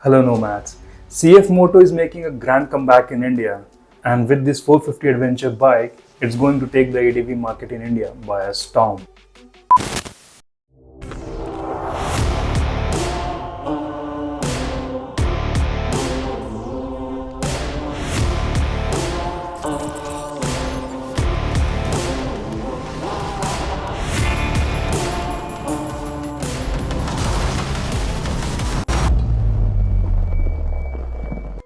Hello Nomads. CF Moto is making a grand comeback in India, and with this 450 adventure bike, it's going to take the ADV market in India by a storm.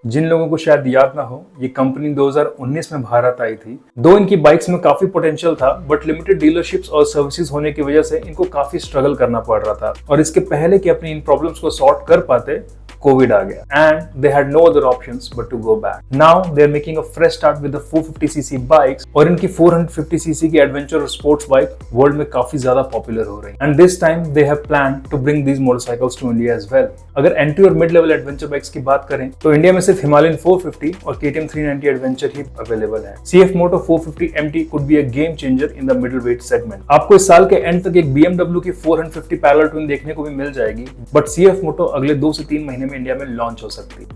जिन लोगों को शायद याद ना हो, ये company 2019 में भारत आई थी। दो इनकी बाइक्स में काफी पोटेंशियल था, बट लिमिटेड डीलरशिप्स और सर्विसेज होने की वजह से इनको काफी स्ट्रगल करना पड़ रहा था। और इसके पहले कि अपनी इन प्रॉब्लम्स को सॉर्ट कर पाते, कोविड आ गया and they had no other options but to go back. Now they are making a fresh start with the 450cc bikes, और इनकी 450cc की एडवेंचर और स्पोर्ट्स बाइक वर्ल्ड में काफी ज्यादा पॉपुलर हो रही है। And this time they have plan to bring these motorcycles to India as well. अगर एंट्री और मिड लेवल एडवेंचर बाइक्स की बात करें तो इंडिया में सिर्फ हिमालयन 450 और KTM 390 एडवेंचर ही अवेलेबल है। CF Moto 450 MT could be a game changer in the middleweight segment। आपको इस साल के एंड तक एक BMW की 450 पैरेलल ट्विन देखने को भी मिल जाएगी, बट CF Moto अगले 2 से 3 महीने में इंडिया में लॉन्च हो सकती है।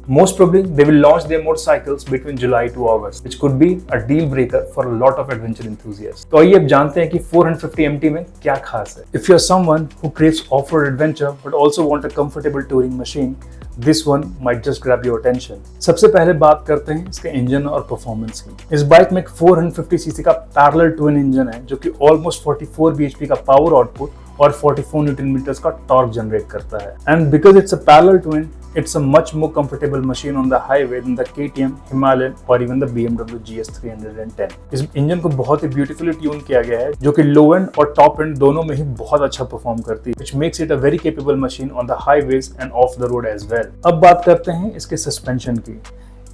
Most probably, they will launch their motorcycles between July to August, which could be a deal breaker for a lot of adventure enthusiasts. तो आइए अब जानते हैं कि 450 MT में क्या खास है। If you're someone who craves off-road adventure but also want a comfortable touring machine, this one might just grab your attention. सबसे पहले बात करते हैं इसके इंजन और परफॉर्मेंस की। इस बाइक में एक 450cc का पैरेलल ट्विन इंजन है, जो कि ऑलमोस्ट 44 bhp का पावर आउटपुट और 44 न्यूटन मीटर्स का टॉर्क जनरेट करता है। And because it's a parallel twin, it's a much more comfortable machine on the highway than the KTM, Himalayan or even the BMW GS 310। इस engine को बहुत ही beautifully tune किया गया है, जो कि लो एंड और टॉप एंड दोनों में ही बहुत अच्छा परफॉर्म करती है, which makes it a very capable machine on the highways and off the road as well। अब बात करते हैं इसके सस्पेंशन की।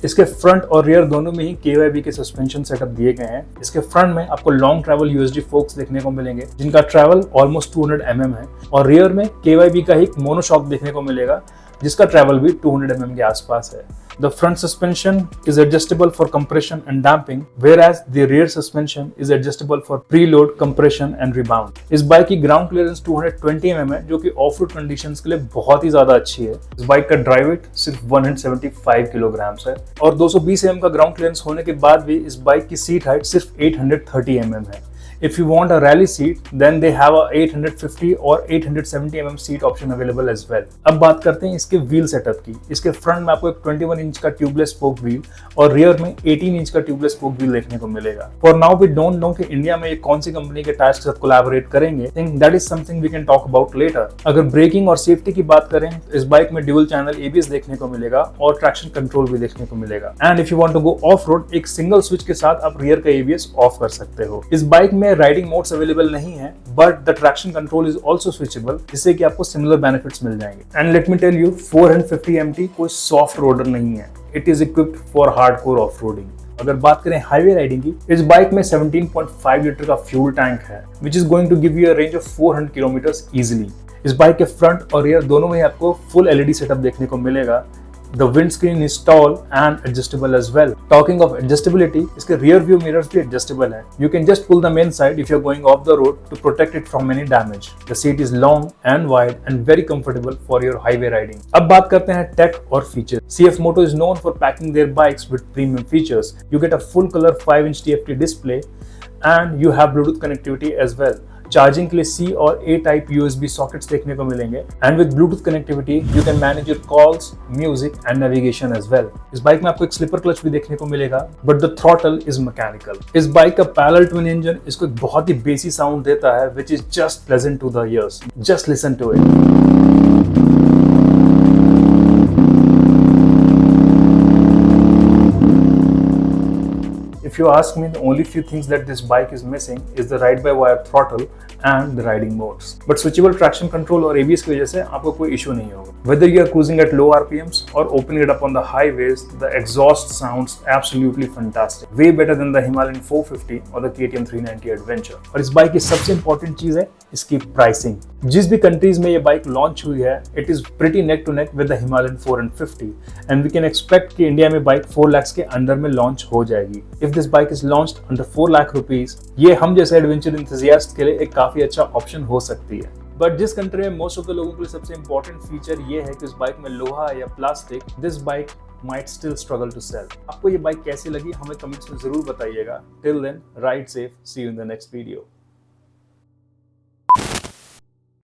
इसके फ्रंट और रियर दोनों में ही KYB के सस्पेंशन सेटअप दिए गए हैं। इसके फ्रंट में आपको लॉन्ग ट्रैवल USD फोक्स देखने को मिलेंगे, जिनका ट्रैवल ऑलमोस्ट 200 mm है, और रियर में KYB का ही मोनोशॉक देखने को मिलेगा, जिसका ट्रैवल भी 200 mm के आसपास है। The front suspension is adjustable for compression and damping, whereas the rear suspension is adjustable for preload, compression and rebound। इस बाइक की ग्राउंड क्लियरेंस 220 mm है, जो कि ऑफ रोड कंडीशंस के लिए बहुत ही ज्यादा अच्छी है। इस बाइक का ड्राइव वेट सिर्फ 175 किलोग्राम्स है, और 220 mm का ग्राउंड क्लियरेंस होने के बाद भी इस बाइक की सीट हाइट सिर्फ 830 mm है। If you want a rally seat, then they have a 850 और 870 mm seat option available as well। अब बात करते हैं इसके व्हील सेटअप की। इसके फ्रंट में आपको एक 21 इंच का ट्यूबलेस स्पोक व्हील और रियर में 18 इंच का ट्यूबलेस स्पोक व्हील देखने को मिलेगा। For now we don't know कि इंडिया में ये कौन सी कंपनी के टायर्स के साथ कोलैबोरेट करेंगे। Think that is something we can talk about later. अगर ब्रेकिंग और सेफ्टी की बात करें तो इस बाइक में ड्यूल चैनल ABS देखने को मिलेगा और ट्रैक्शन कंट्रोल भी देखने को मिलेगा। And if you want to go off road, एक सिंगल स्विच के साथ आप रियर का ABS ऑफ कर सकते हो। इस बाइक में राइडिंग मोड्स अवेलेबल नहीं है, but the traction control is also switchable, जिससे कि आपको सिमिलर बेनिफिट्स मिल जाएंगे। And let me tell you, 450 MT कोई सॉफ्ट रोडर नहीं है। It is equipped for hardcore off roading. अगर बात करें हाईवे राइडिंग की, इस बाइक में 17.5 लीटर का फ्यूल टैंक है, which is going to give you a range of 400 kilometres easily. इस बाइक के फ्रंट और रियर दोनों में आपको फुल LED सेटअप देखने को मिलेगा। The windscreen is tall and adjustable as well। Talking of adjustability, इसके rear view mirrors भी adjustable हैं। You can just pull them inside if you're going off the road to protect it from any damage। The seat is long and wide and very comfortable for your highway riding। अब बात करते हैं take और feature. CF Moto is known for packing their bikes with premium features। You get a full color 5-inch TFT display and you have Bluetooth connectivity as well। Charging के लिए C और A type USB sockets देखने को मिलेंगे, and with Bluetooth connectivity you can manage your calls, music and navigation as well. इस bike में आपको एक स्लिपर क्लच भी देखने को मिलेगा, but the throttle is mechanical. इस बाइक का पैरेलल ट्विन इंजन इसको एक बहुत ही बेसी साउंड देता है, which is just pleasant to the ears. Just listen to it. If you ask me, the only few things that this bike is missing is the ride-by-wire throttle and the riding modes. But switchable traction control और ABS की वजह से आपको कोई issue नहीं होगा। Whether you are cruising at low RPMs or opening it up on the highways, the exhaust sounds absolutely fantastic. Way better than the Himalayan 450 or the KTM 390 Adventure। और इस बाइक की सबसे important चीज है इसकी pricing. जिस भी countries में ये बाइक लॉन्च हुई है, it is pretty neck to neck with the Himalayan 450, and we can expect कि इंडिया में बाइक 4 लाख के अंडर में लॉन्च हो जाएगी। If this bike is launched under 4 lakh rupees, ये हम जैसे एडवेंचर इंथुसियास्ट के लिए एक काफी अच्छा ऑप्शन हो सकती है। बट जिस कंट्री में मोस्ट ऑफ द लोगों के लिए सबसे इंपॉर्टेंट फीचर ये है कि उस बाइक में लोहा या plastic, this bike might still struggle to sell. आपको ये बाइक कैसी लगी हमें कमेंट्स में जरूर बताइएगा. Till then, ride safe. See you in the next video.